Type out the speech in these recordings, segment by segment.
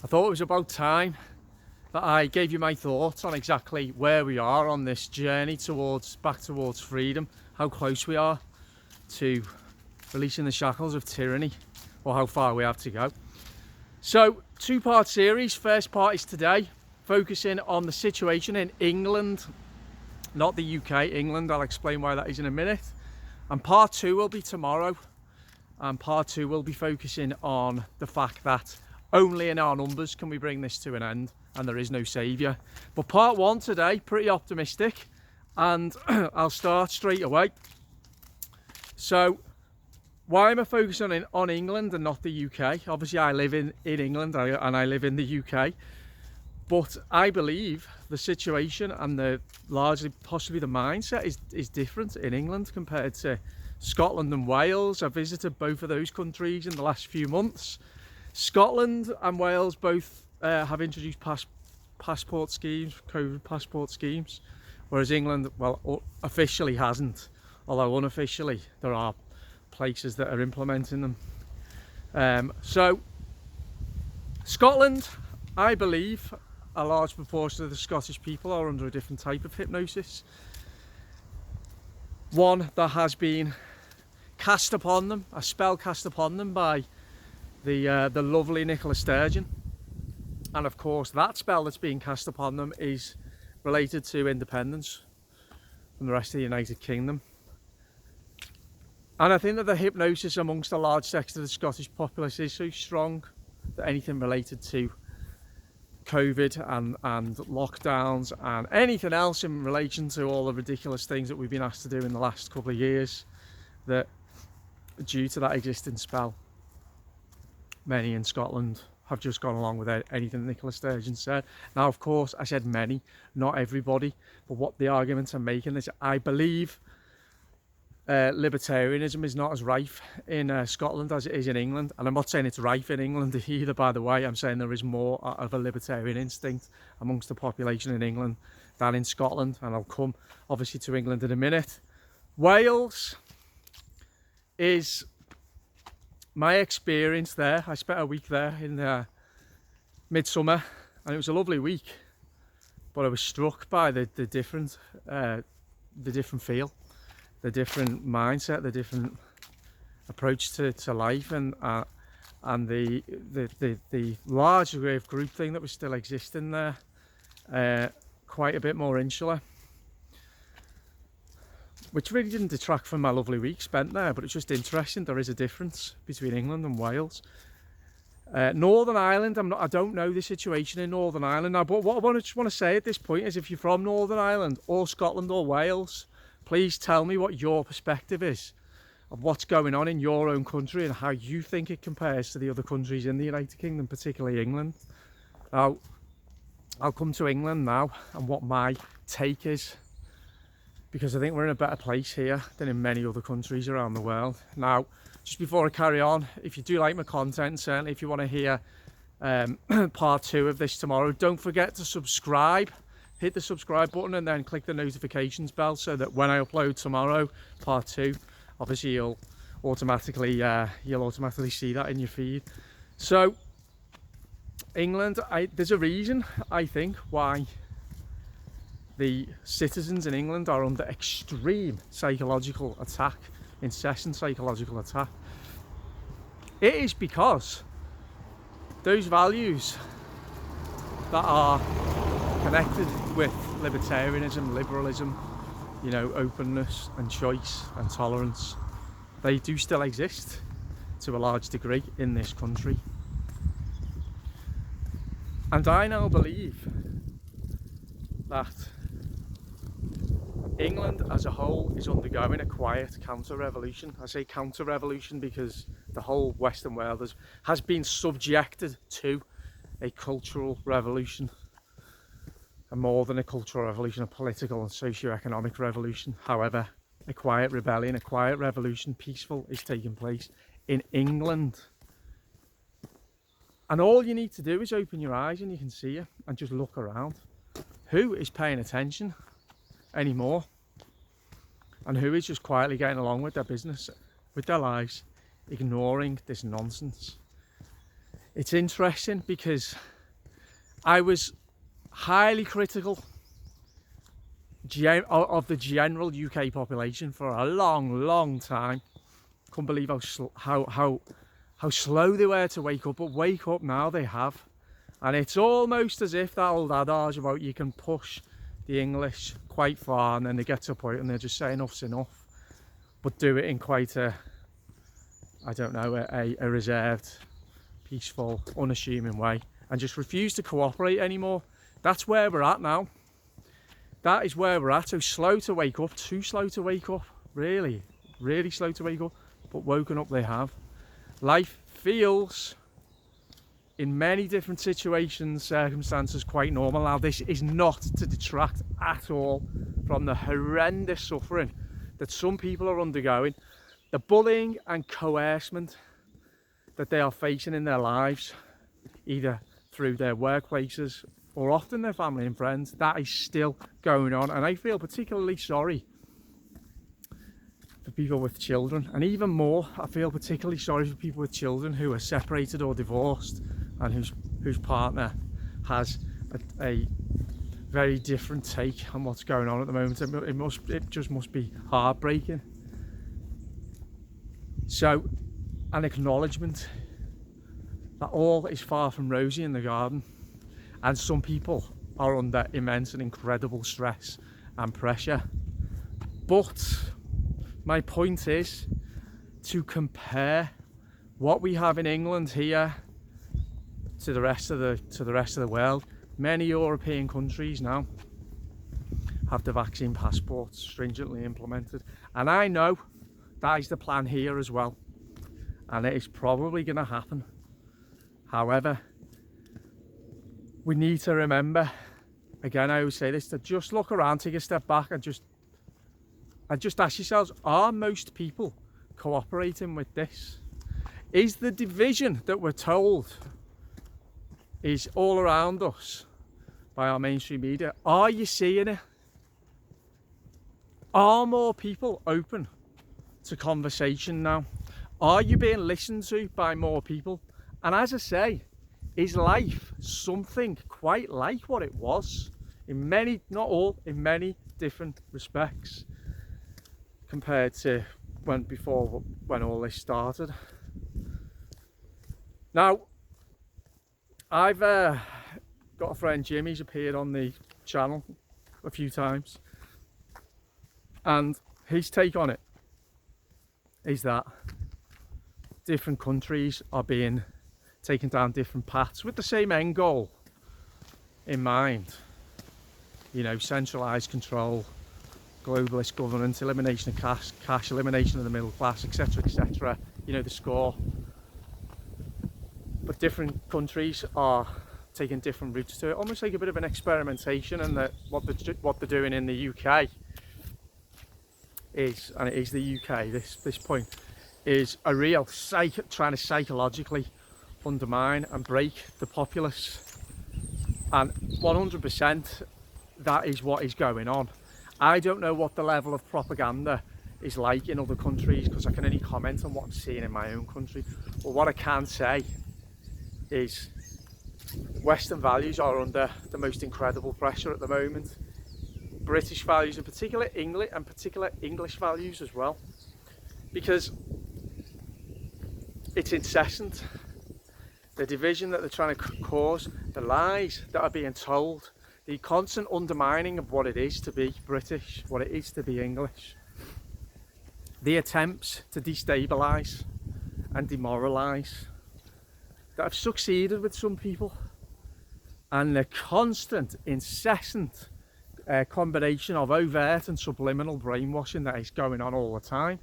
I thought it was about time that I gave you my thoughts on exactly where we are on this journey back towards freedom, how close we are to releasing the shackles of tyranny, or how far we have to go. So, two-part series. First part is today, focusing on the situation in England, not the UK, England. I'll explain why that is in a minute. And part two will be tomorrow. And part two will be focusing on the fact that only in our numbers can we bring this to an end, and there is no saviour. But part one today, pretty optimistic, and I'll start straight away. So, why am I focusing on England and not the UK? Obviously, I live in England and I live in the UK, but I believe the situation and possibly the mindset is different in England compared to Scotland and Wales. I've visited both of those countries in the last few months. Scotland and Wales both have introduced passport schemes, COVID passport schemes, whereas England, well, officially hasn't, although unofficially there are places that are implementing them. So Scotland, I believe a large proportion of the Scottish people are under a different type of hypnosis, one that has been cast upon them, a spell cast upon them by the lovely Nicola Sturgeon. And of course that spell that's being cast upon them is related to independence from the rest of the United Kingdom. And I think that the hypnosis amongst a large section of the Scottish populace is so strong that anything related to COVID and lockdowns and anything else in relation to all the ridiculous things that we've been asked to do in the last couple of years, that due to that existing spell, many in Scotland have just gone along with anything Nicola Sturgeon said. Now, of course, I said many, not everybody, but what the arguments I'm making is I believe libertarianism is not as rife in Scotland as it is in England, and I'm not saying it's rife in England either, by the way. I'm saying there is more of a libertarian instinct amongst the population in England than in Scotland, and I'll come obviously to England in a minute. Wales is my experience there. I spent a week there in midsummer, and it was a lovely week, but I was struck by the different feel, the different mindset, the different approach to life, and the large degree of groupthink that was still existing there, quite a bit more insular, which really didn't detract from my lovely week spent there, but it's just interesting. There is a difference between England and Wales. Northern Ireland, I don't know the situation in Northern Ireland now, but what I just want to say at this point is, if you're from Northern Ireland or Scotland or Wales, please tell me what your perspective is of what's going on in your own country and how you think it compares to the other countries in the United Kingdom, particularly England. Now, I'll come to England now and what my take is, because I think we're in a better place here than in many other countries around the world. Now, just before I carry on, if you do like my content, certainly if you want to hear part two of this tomorrow, don't forget to subscribe. Hit the subscribe button and then click the notifications bell so that when I upload tomorrow, part two, obviously you'll automatically see that in your feed. So, England, there's a reason, I think, why the citizens in England are under extreme psychological attack, incessant psychological attack. It is because those values that are connected with libertarianism, liberalism, you know, openness and choice and tolerance, they do still exist to a large degree in this country. And I now believe that England as a whole is undergoing a quiet counter-revolution. I say counter-revolution because the whole Western world has been subjected to a cultural revolution, and more than a cultural revolution, a political and socio-economic revolution. However, a quiet rebellion, a quiet revolution, peaceful, is taking place in England. And all you need to do is open your eyes and you can see it, and just look around. Who is paying attention anymore? And who is just quietly getting along with their business, with their lives, ignoring this nonsense? it's interesting because I was highly critical of the general UK population for a long time. Couldn't believe how slow they were to wake up, but wake up now they have. And it's almost as if that old adage about you can push the English quite far and then they get to a point and they're just saying enough's enough, but do it in quite a, I don't know, a reserved, peaceful, unassuming way, and just refuse to cooperate anymore. That's where we're at now. That is where we're at. So slow to wake up, too slow to wake up, really slow to wake up, but woken up they have. Life feels, in many different situations, circumstances, quite normal. Now, this is not to detract at all from the horrendous suffering that some people are undergoing, the bullying and coercement that they are facing in their lives, either through their workplaces or often their family and friends. That is still going on, and I feel particularly sorry for people with children, and even more, I feel particularly sorry for people with children who are separated or divorced and whose partner has a very different take on what's going on at the moment. It just must be heartbreaking. So, an acknowledgement that all is far from rosy in the garden, and some people are under immense and incredible stress and pressure. But my point is to compare what we have in England here to the rest of the world. Many European countries now have the vaccine passports stringently implemented, and I know that is the plan here as well, and it is probably going to happen. However, we need to remember, again, I always say this, to just look around, take a step back, and just ask yourselves, are most people cooperating with this? Is the division that we're told is all around us by our mainstream media, are you seeing it? Are more people open to conversation now? Are you being listened to by more people? And as I say, is life something quite like what it was in many, not all, in many different respects compared to when all this started? Now, I've got a friend, Jim. He's appeared on the channel a few times, and his take on it is that different countries are being taken down different paths with the same end goal in mind. You know, centralised control, globalist governance, elimination of cash, elimination of the middle class, etc, etc. You know the score. But different countries are taking different routes to it, almost like a bit of an experimentation. And that what they're doing in the UK is, and it is the UK, this point, is a real trying to psychologically undermine and break the populace. And 100% that is what is going on. I don't know what the level of propaganda is like in other countries, because I can only comment on what I'm seeing in my own country. But what I can say is Western values are under the most incredible pressure at the moment. British values in particular, English values as well, because it's incessant. The division that they're trying to cause, the lies that are being told, the constant undermining of what it is to be British, what it is to be English, the attempts to destabilise and demoralise that have succeeded with some people, and the constant, incessant combination of overt and subliminal brainwashing that is going on all the time.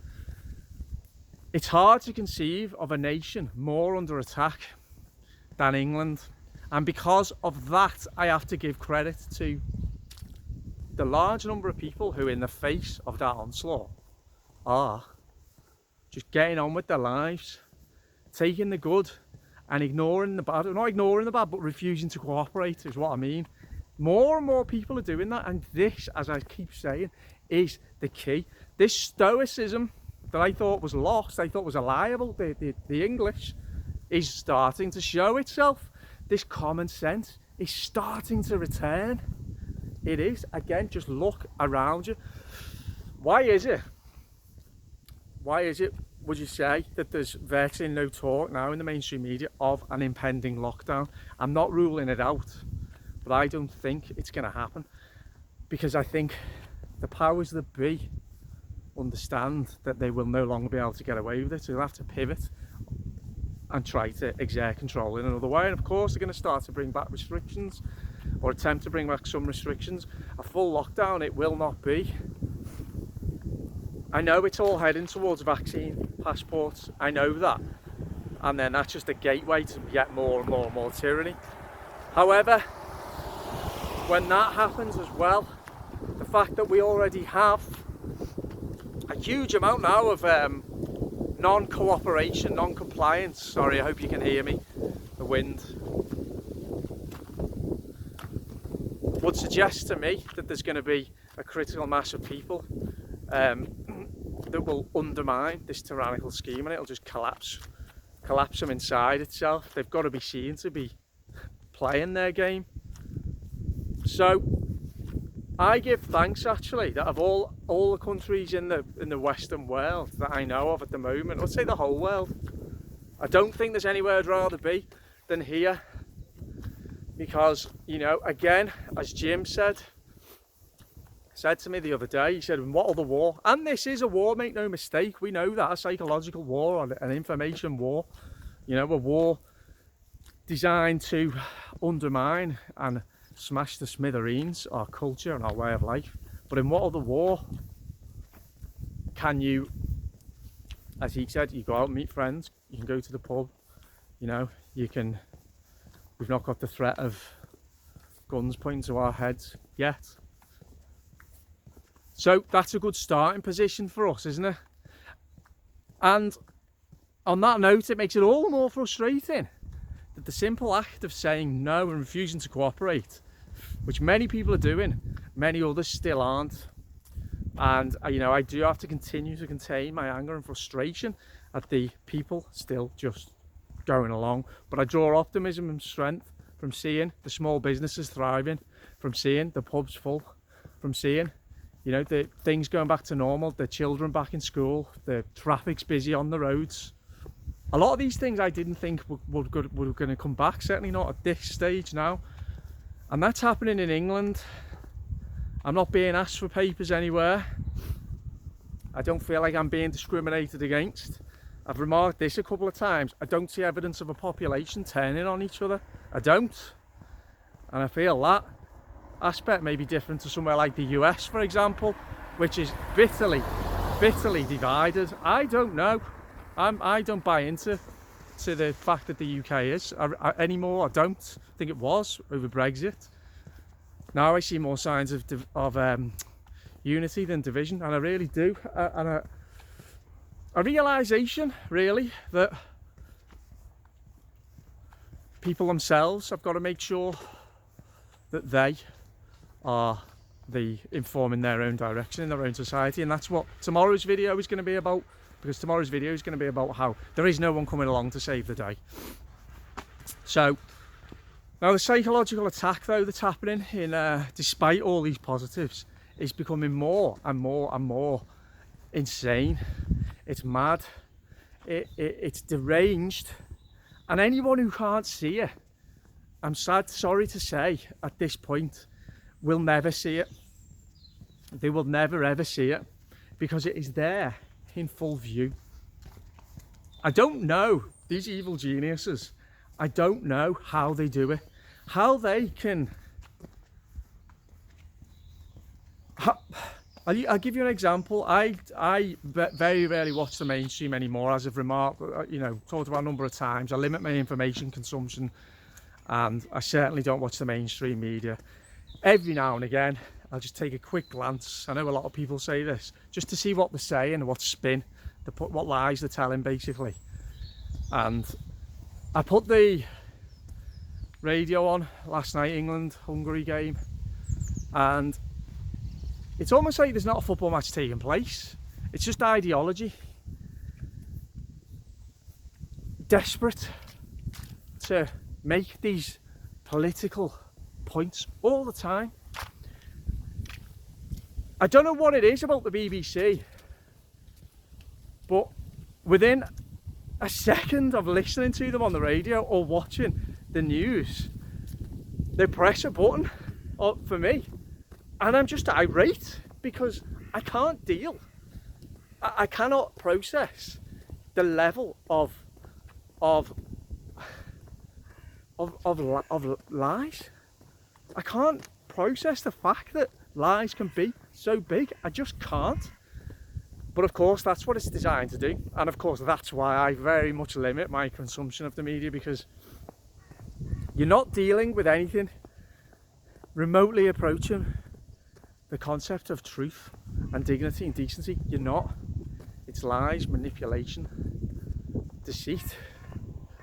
It's hard to conceive of a nation more under attack than England, and because of that I have to give credit to the large number of people who, in the face of that onslaught, are just getting on with their lives, taking the good and ignoring the bad. Not ignoring the bad, but refusing to cooperate is what I mean. More and more people are doing that, and this, as I keep saying, is the key. This stoicism that I thought was lost, I thought was liable, the English, is starting to show itself. This common sense is starting to return. It is. Again, just look around you. Why is it? Why is it, would you say, that there's virtually no talk now in the mainstream media of an impending lockdown? I'm not ruling it out, but I don't think it's going to happen, because I think the powers that be understand that they will no longer be able to get away with it. So they'll have to pivot and try to exert control in another way. And of course they're going to start to bring back restrictions, or attempt to bring back some restrictions. A full lockdown it will not be. I know it's all heading towards vaccine passports, I know that, and then that's just a gateway to get more and more and more tyranny. However, when that happens as well, the fact that we already have a huge amount now of non-cooperation, non-compliance, sorry, I hope you can hear me, the wind, would suggest to me that there's going to be a critical mass of people that will undermine this tyrannical scheme, and it'll just collapse them inside itself. They've got to be seen to be playing their game. So I give thanks actually that of all the countries in the Western world that I know of at the moment, let's say the whole world, I don't think there's anywhere I'd rather be than here, because, you know, again, as Jim said to me the other day, he said, what other war? And this is a war, make no mistake, we know that, a psychological war, an information war, you know, a war designed to undermine and smash to smithereens our culture and our way of life. But in what other war can you, as he said, you go out and meet friends, you can go to the pub, you know, we've not got the threat of guns pointing to our heads yet. So that's a good starting position for us, isn't it? And on that note, it makes it all the more frustrating that the simple act of saying no and refusing to cooperate, which many people are doing, many others still aren't. And you know, I do have to continue to contain my anger and frustration at the people still just going along. But I draw optimism and strength from seeing the small businesses thriving, from seeing the pubs full, from seeing, you know, the things going back to normal, the children back in school, the traffic's busy on the roads. A lot of these things I didn't think were going to come back, certainly not at this stage now. And that's happening in England. I'm not being asked for papers anywhere. I don't feel like I'm being discriminated against. I've remarked this a couple of times. I don't see evidence of a population turning on each other. I don't. And I feel that aspect may be different to somewhere like the US, for example, which is bitterly divided. I don't know. I don't buy into the fact that the UK is anymore. I don't think it was over Brexit. Now I see more signs of unity than division, and I really do. And a realisation, really, that people themselves have got to make sure that they are informing their own direction in their own society, and that's what tomorrow's video is going to be about. Because tomorrow's video is going to be about how there is no one coming along to save the day. So now the psychological attack though that's happening despite all these positives is becoming more and more and more insane. It's mad, it's deranged, and anyone who can't see it, I'm sorry to say at this point, will never see it. They will never ever see it, because it is there in full view. I don't know, these evil geniuses, I don't know how they do it, how they can. I'll give you an example. I very rarely watch the mainstream anymore, as I've remarked, you know, talked about a number of times. I limit my information consumption, and I certainly don't watch the mainstream media. Every now and again I'll just take a quick glance. I know a lot of people say this, just to see what they're saying, what spin, what lies they're telling basically. And I put the radio on last night, England-Hungary game, and it's almost like there's not a football match taking place. It's just ideology. Desperate to make these political points all the time. I don't know what it is about the BBC, but within a second of listening to them on the radio or watching the news, they press a button for me, and I'm just irate because I can't deal. I cannot process the level of lies. I can't process the fact that lies can be so big. I just can't. But of course, that's what it's designed to do, and of course that's why I very much limit my consumption of the media, because you're not dealing with anything remotely approaching the concept of truth and dignity and decency. You're not. It's lies, manipulation, deceit,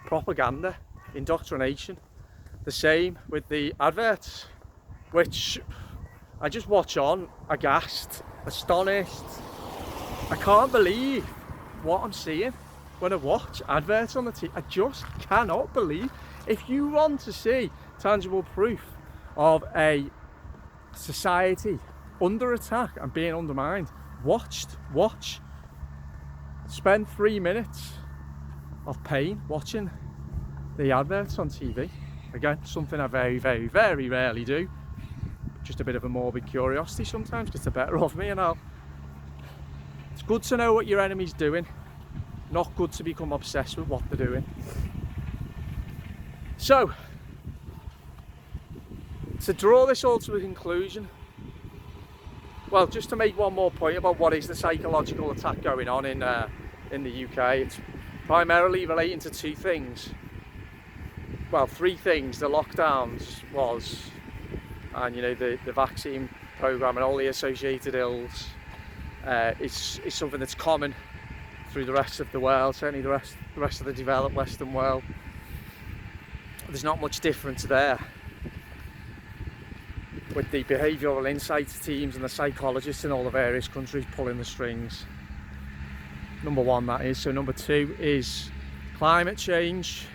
propaganda, indoctrination. The same with the adverts, which I just watch on aghast, astonished. I can't believe what I'm seeing when I watch adverts on the TV. I just cannot believe. If you want to see tangible proof of a society under attack and being undermined, watch. Spend 3 minutes of pain watching the adverts on TV. Again, something I very, very, very rarely do. Just a bit of a morbid curiosity sometimes gets the better of me, and it's good to know what your enemy's doing, not good to become obsessed with what they're doing. So, to draw this all to a conclusion, well, just to make one more point about what is the psychological attack going on in the UK, it's primarily relating to two things. Well, three things: the lockdowns and the vaccine programme and all the associated ills. It's something that's common through the rest of the world, certainly the rest of the developed Western world. There's not much difference there, with the behavioural insights teams and the psychologists in all the various countries pulling the strings. Number one, that is. So number two is climate change.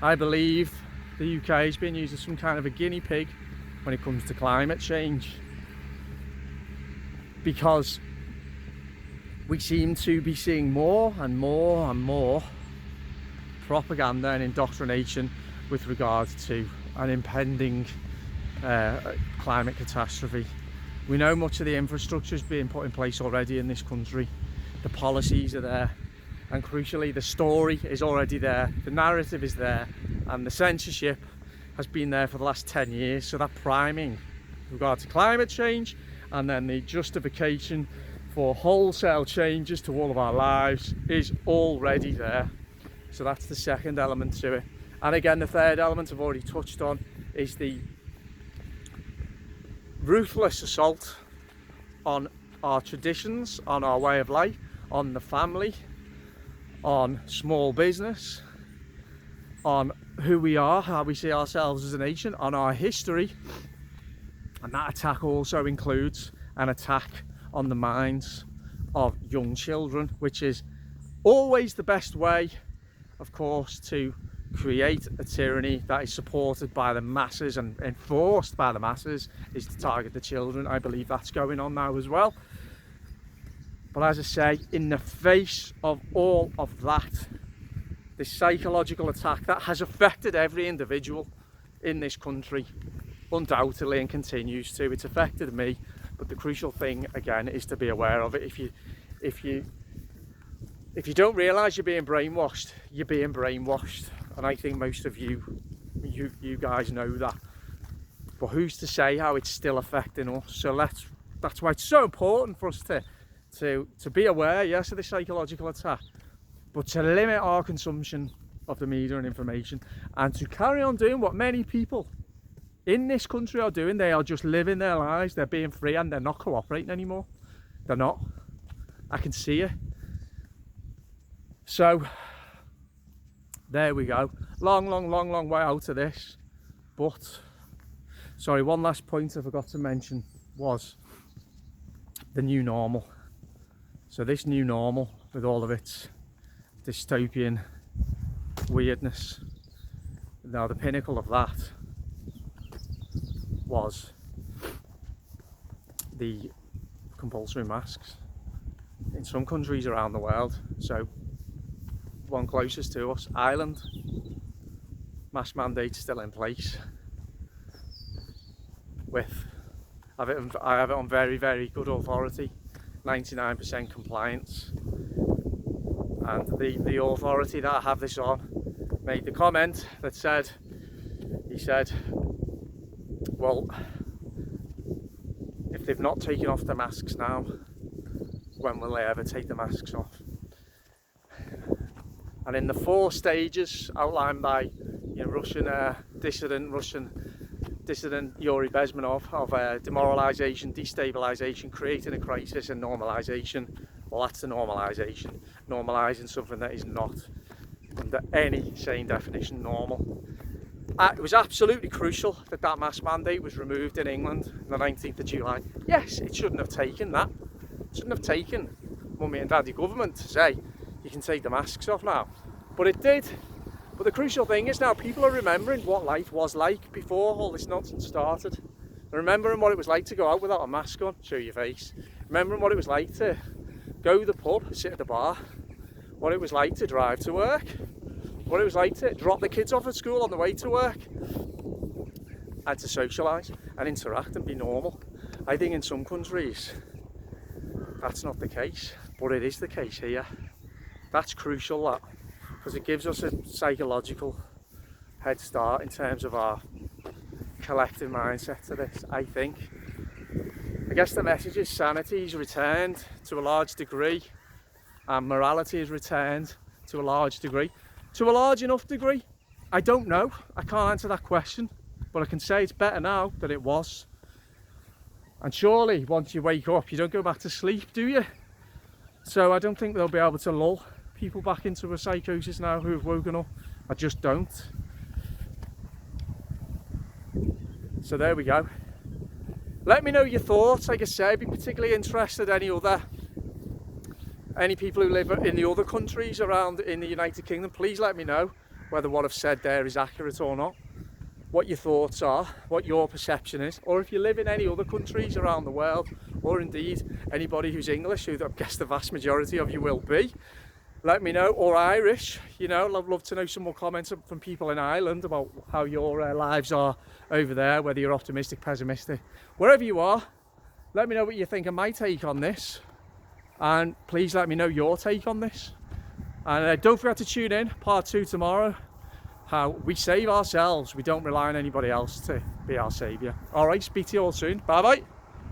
I believe the UK is being used as some kind of a guinea pig when it comes to climate change, because we seem to be seeing more and more and more propaganda and indoctrination with regards to an impending climate catastrophe. We know much of the infrastructure is being put in place already in this country. The policies are there, and crucially the story is already there, the narrative is there, and the censorship has been there for the last 10 years. So that priming with regard to climate change, and then the justification for wholesale changes to all of our lives is already there. So that's the second element to it. And again, the third element I've already touched on is the ruthless assault on our traditions, on our way of life, on the family, on small business, on who we are, how we see ourselves as a nation, on our history. And that attack also includes an attack on the minds of young children, which is always the best way, of course, to create a tyranny that is supported by the masses and enforced by the masses, is to target the children. I believe that's going on now as well. But as I say, in the face of all of that, this psychological attack that has affected every individual in this country, undoubtedly, and continues to. It's affected me, but the crucial thing again is to be aware of it. If you don't realise you're being brainwashed, you're being brainwashed, and I think most of you guys know that. But who's to say how it's still affecting us? So that's why it's so important for us to be aware, yes, of the psychological attack, but to limit our consumption of the media and information, and to carry on doing what many people in this country are doing. They are just living their lives, they're being free, and they're not cooperating anymore. They're not. I can see it. So there we go. Long way out of this. But sorry, one last point I forgot to mention was the new normal. So this new normal, with all of its dystopian weirdness, Now the pinnacle of that was the compulsory masks in some countries around the world. So one closest to us, Ireland, mask mandates still in place. I have it on very, very good authority, 99% compliance. And the authority that I have this on made the comment that said, he said, well, if they've not taken off the masks now, when will they ever take the masks off? And in the 4 stages outlined by Russian dissident Yuri Bezmenov of demoralisation, destabilisation, creating a crisis and normalisation, well, that's the normalisation, normalising something that is not under any sane definition normal. It was absolutely crucial that that mask mandate was removed in England on the 19th of July. Yes, it shouldn't have taken that. It shouldn't have taken Mummy and Daddy government to say you can take the masks off now. But it did. But the crucial thing is now people are remembering what life was like before all this nonsense started. They're remembering what it was like to go out without a mask on, show your face. Remembering what it was like to go to the pub, sit at the bar. What it was like to drive to work. What it was like to drop the kids off at school on the way to work. And to socialise and interact and be normal. I think in some countries that's not the case, but it is the case here. That's crucial, that, because it gives us a psychological head start in terms of our collective mindset to this, I think. I guess the message is sanity is returned to a large degree, and morality is returned to a large degree. To a large enough degree? I don't know. I can't answer that question, but I can say it's better now than it was. And surely once you wake up, you don't go back to sleep, do you? So I don't think they'll be able to lull people back into a psychosis now who have woken up. I just don't. So there we go. Let me know your thoughts. Like I say, I'd be particularly interested any people who live in the other countries around in the United Kingdom. Please let me know whether what I've said there is accurate or not, what your thoughts are, what your perception is, or if you live in any other countries around the world, or indeed anybody who's English, who I guess the vast majority of you will be, let me know, or Irish. I'd love to know some more comments from people in Ireland about how your lives are over there, whether you're optimistic, pessimistic, wherever you are. Let me know what you think of my take on this, and please let me know your take on this. And don't forget to tune in, part 2 tomorrow, how we save ourselves. We don't rely on anybody else to be our saviour. All right, speak to you all soon. Bye bye.